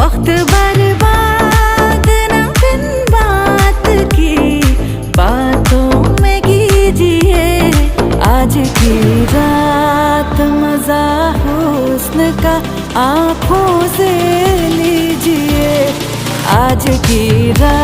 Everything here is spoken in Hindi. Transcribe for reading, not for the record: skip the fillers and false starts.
वक्त बर्बाद न बिन बात की बातों में कीजिए। आज की रात मजा हुस्न का आँखों से लीजिए। आज की रात